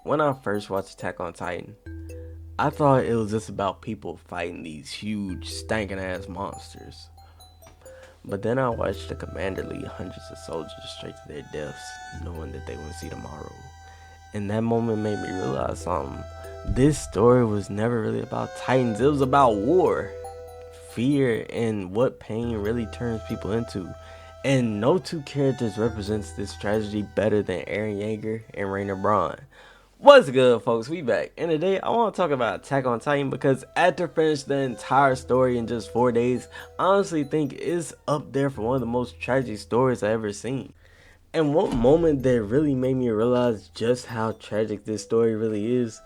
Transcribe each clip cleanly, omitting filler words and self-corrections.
When I first watched Attack on Titan, I thought it was just about people fighting these huge, stinking ass monsters. But then I watched the commander lead hundreds of soldiers straight to their deaths, knowing that they wouldn't see tomorrow. And that moment made me realize something. This story was never really about Titans, it was about war, fear, and what pain really turns people into. And no two characters represents this tragedy better than Eren Yeager and Rainer Braun. What's good, folks? We back, and today I want to talk about Attack on Titan because after finishing the entire story in just 4 days, I honestly think it's up there for one of the most tragic stories I ever seen. And one moment that really made me realize just how tragic this story really is,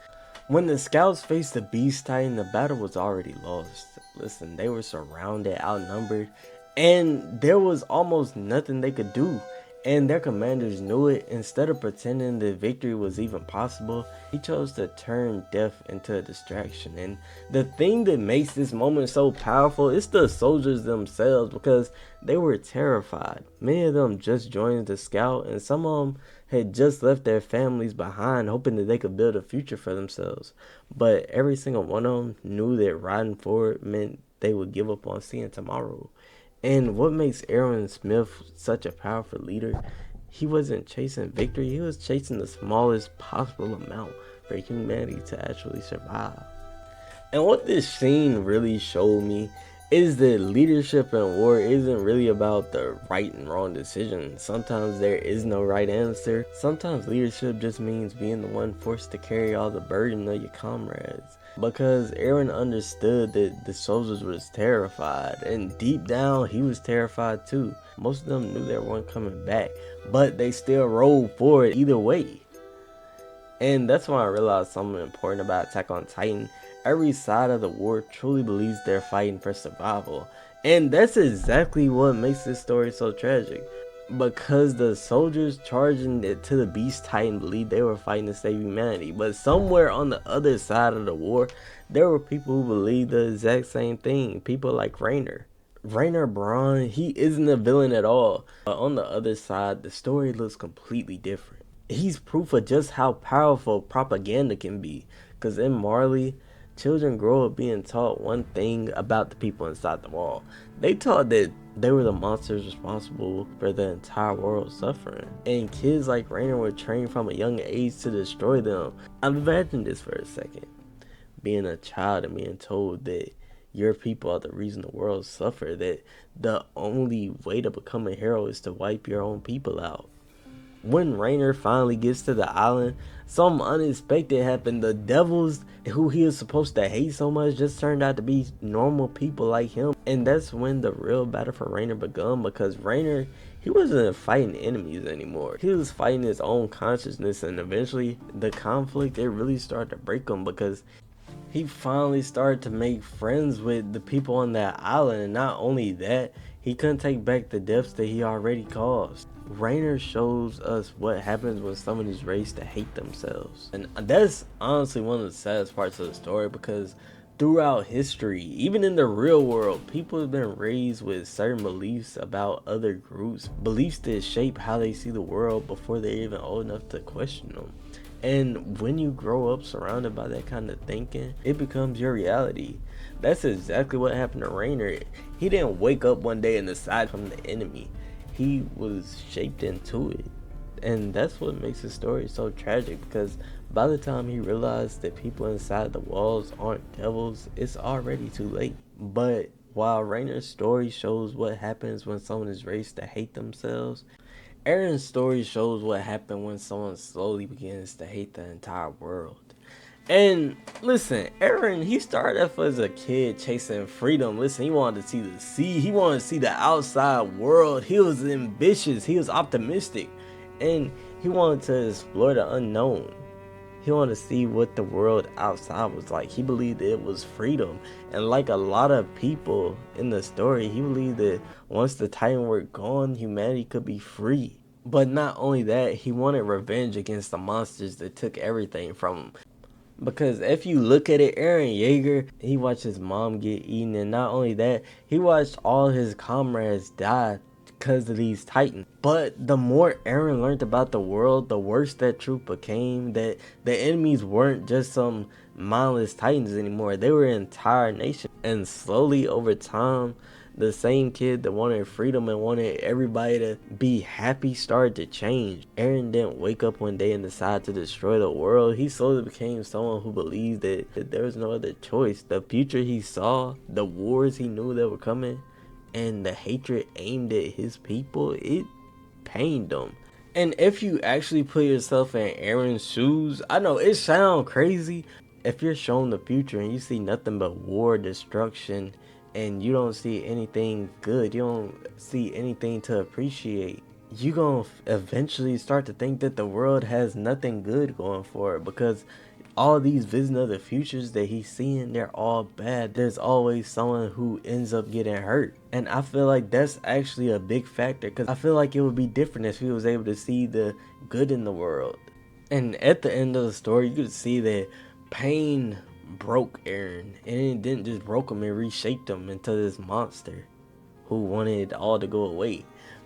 when the scouts faced the Beast Titan, the battle was already lost. Listen, they were surrounded, outnumbered, and there was almost nothing they could do. And their commanders knew it. Instead of pretending that victory was even possible, he chose to turn death into a distraction. And the thing that makes this moment so powerful is the soldiers themselves, because they were terrified. Many of them just joined the scout, and some of them had just left their families behind, hoping that they could build a future for themselves. But every single one of them knew that riding forward meant they would give up on seeing tomorrow. And what makes Aaron Smith such a powerful leader, he wasn't chasing victory, he was chasing the smallest possible amount for humanity to actually survive. And what this scene really showed me is that leadership in war isn't really about the right and wrong decision. Sometimes there is no right answer. Sometimes leadership just means being the one forced to carry all the burden of your comrades. Because Eren understood that the soldiers was terrified, and deep down he was terrified too. Most of them knew they weren't coming back, but they still rode forward either way. And that's when I realized something important about Attack on Titan. Every side of the war truly believes they're fighting for survival. And that's exactly what makes this story so tragic. Because the soldiers charging it to the Beast Titan believed they were fighting to save humanity. But somewhere on the other side of the war, there were people who believed the exact same thing. People like Rainer. Rainer Braun, he isn't a villain at all. But on the other side, the story looks completely different. He's proof of just how powerful propaganda can be. Because in Marley, children grow up being taught one thing about the people inside the wall. They taught that they were the monsters responsible for the entire world suffering. And kids like Rainer were trained from a young age to destroy them. Imagine this for a second. Being a child and being told that your people are the reason the world suffers, that the only way to become a hero is to wipe your own people out. When Rainer finally gets to the island, something unexpected happened. The devils who he was supposed to hate so much just turned out to be normal people like him. And that's when the real battle for Rainer begun, because Rainer, he wasn't fighting enemies anymore. He was fighting his own consciousness, and eventually the conflict, it really started to break him, because he finally started to make friends with the people on that island. And not only that, he couldn't take back the deaths that he already caused. Rainer shows us what happens when someone is raised to hate themselves. And that's honestly one of the saddest parts of the story, because throughout history, even in the real world, people have been raised with certain beliefs about other groups. Beliefs that shape how they see the world before they're even old enough to question them. And when you grow up surrounded by that kind of thinking, it becomes your reality. That's exactly what happened to Rainer. He didn't wake up one day and decide from the enemy. He was shaped into it. And that's what makes his story so tragic, because by the time he realized that people inside the walls aren't devils, it's already too late. But while Rainer's story shows what happens when someone is raised to hate themselves, Eren's story shows what happened when someone slowly begins to hate the entire world. And listen, Eren, he started off as a kid chasing freedom. Listen, he wanted to see the sea. He wanted to see the outside world. He was ambitious. He was optimistic. And he wanted to explore the unknown. He wanted to see what the world outside was like. He believed it was freedom. And like a lot of people in the story, he believed that once the Titan were gone, humanity could be free. But not only that, he wanted revenge against the monsters that took everything from him. Because if you look at it, Eren Yeager, he watched his mom get eaten, and not only that, he watched all his comrades die because of these titans. But the more Eren learned about the world, the worse that truth became, that the enemies weren't just some mindless titans anymore. They were an entire nation. And slowly over time, the same kid that wanted freedom and wanted everybody to be happy started to change. Eren didn't wake up one day and decide to destroy the world. He slowly became someone who believed that there was no other choice. The future he saw, the wars he knew that were coming, and the hatred aimed at his people, it pained him. And if you actually put yourself in Eren's shoes, I know it sounds crazy. If you're shown the future and you see nothing but war, destruction, and you don't see anything good, you don't see anything to appreciate, you're gonna eventually start to think that the world has nothing good going for it, because all these visions of the futures that he's seeing, they're all bad. There's always someone who ends up getting hurt. And I feel like that's actually a big factor, because I feel like it would be different if he was able to see the good in the world. And at the end of the story, you could see that pain broke Eren, and it didn't just broke him, it reshaped him into this monster who wanted it all to go away.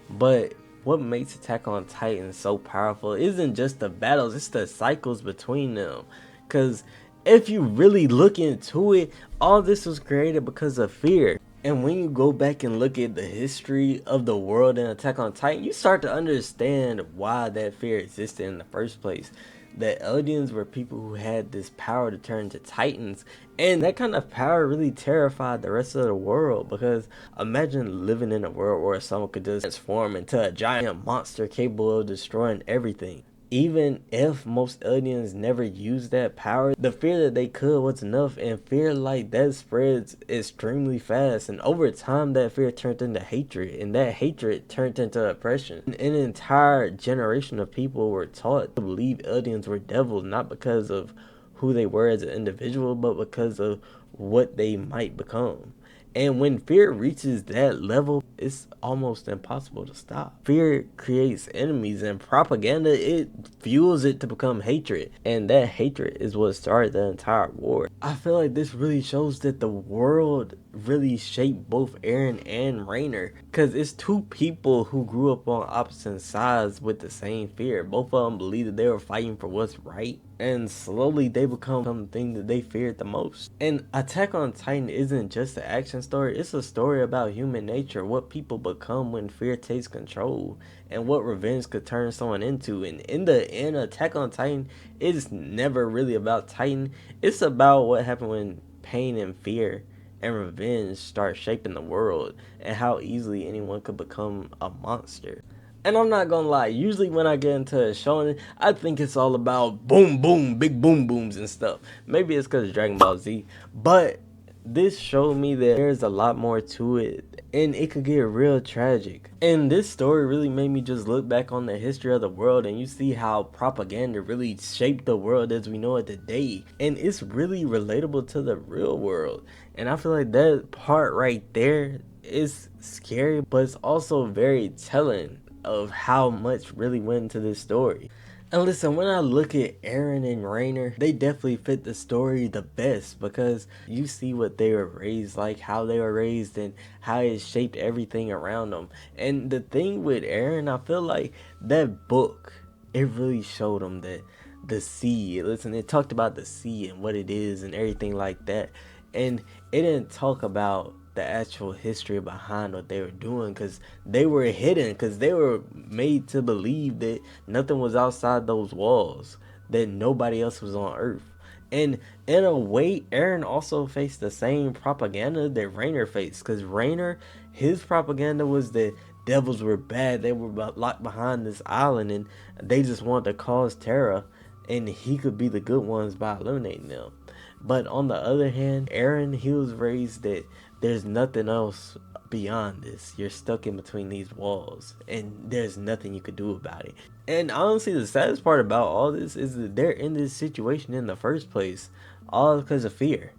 But what makes Attack on Titan so powerful isn't just the battles, it's the cycles between them. Because if you really look into it, all this was created because of fear. And when you go back and look at the history of the world in Attack on Titan, you start to understand why that fear existed in the first place. The Eldians were people who had this power to turn into titans, and that kind of power really terrified the rest of the world, because imagine living in a world where someone could just transform into a giant monster capable of destroying everything. Even if most Eldians never used that power, the fear that they could was enough, and fear like that spreads extremely fast, and over time that fear turned into hatred, and that hatred turned into oppression. An entire generation of people were taught to believe Eldians were devils, not because of who they were as an individual, but because of what they might become. And when fear reaches that level, it's almost impossible to stop. Fear creates enemies, and propaganda, it fuels it to become hatred. And that hatred is what started the entire war. I feel like this really shows that the world really shaped both Eren and Renier, because it's two people who grew up on opposite sides with the same fear. Both of them believed that they were fighting for what's right, and slowly they become the thing that they feared the most. And Attack on Titan isn't just an action story, it's a story about human nature, what people become when fear takes control, and what revenge could turn someone into. And in the end, Attack on Titan is never really about Titan, it's about what happened when pain and fear and revenge start shaping the world, and how easily anyone could become a monster. And I'm not gonna lie, usually when I get into a show, I think it's all about boom boom, big boom booms and stuff. Maybe it's because of Dragon Ball Z, but this showed me that there's a lot more to it, and it could get real tragic. And this story really made me just look back on the history of the world, and you see how propaganda really shaped the world as we know it today. And it's really relatable to the real world. And I feel like that part right there is scary, but it's also very telling of how much really went into this story. And listen, when I look at Eren and Renier, they definitely fit the story the best, because you see what they were raised like, how they were raised, and how it shaped everything around them. And the thing with Eren, I feel like that book, it really showed them that the sea, listen, it talked about the sea and what it is and everything like that. And it didn't talk about the actual history behind what they were doing, because they were hidden, because they were made to believe that nothing was outside those walls, that nobody else was on Earth. And in a way, Eren also faced the same propaganda that Renier faced, because Renier, his propaganda was that devils were bad, they were locked behind this island, and they just wanted to cause terror, and he could be the good ones by eliminating them. But on the other hand, Eren, he was raised that there's nothing else beyond this. You're stuck in between these walls, and there's nothing you could do about it. And honestly, the saddest part about all this is that they're in this situation in the first place, all because of fear.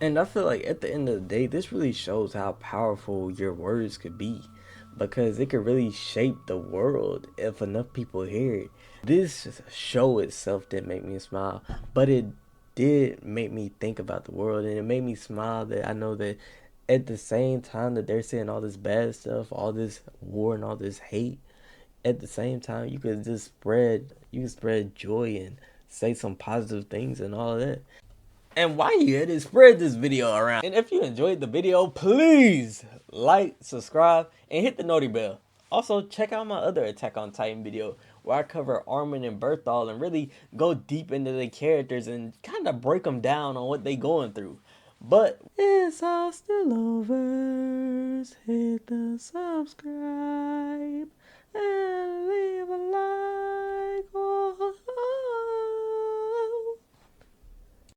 And I feel like at the end of the day, this really shows how powerful your words could be, because it could really shape the world if enough people hear it. This show itself didn't make me smile, but it did make me think about the world, and it made me smile that I know that At the same time that they're saying all this bad stuff, all this war and all this hate, at the same time you can spread joy and say some positive things and all of that. And while you at it, spread this video around. And if you enjoyed the video, please like, subscribe, and hit the noti bell. Also, check out my other Attack on Titan video where I cover Armin and Berthal and really go deep into the characters and kind of break them down on what they going through. But it's all still over. Hit the subscribe.